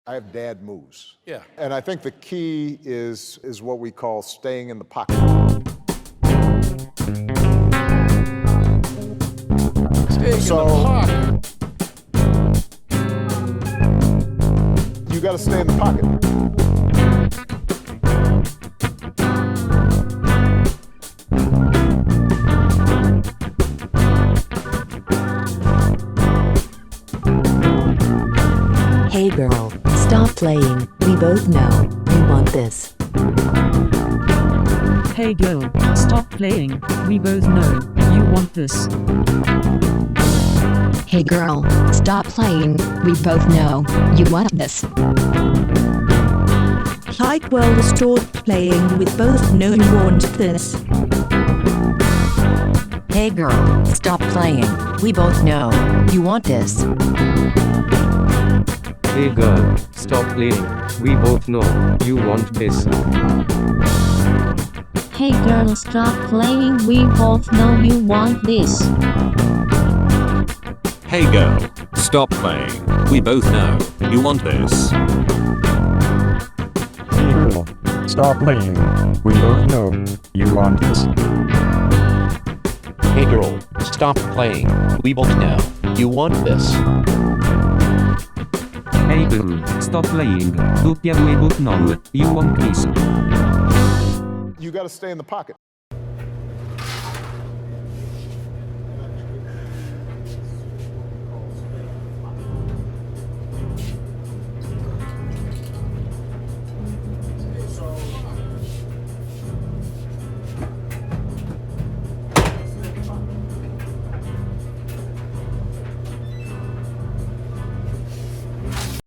I have dad moves. Yeah. And I think the key is what we call staying in the pocket. Staying in the pocket. You got to stay in the pocket. Hey girl, stop playing, we both know, you want this. Hey girl, stop playing, we both know, you want this. Hey girl, stop playing, we both know, you want this. Hi girl, stop playing, we both know you want this. Hey girl, stop playing, we both know, you want this. Hey girl, stop playing, we both know, you want this. Hey girl, stop playing, we both know you want this. Hey girl, stop playing, we both know, you want this. Hey girl, stop playing, we both know, you want this. Hey girl, stop playing, we both know, you want this. Hey girl, stop playing, we both know, you want this. You got to stay in the pocket.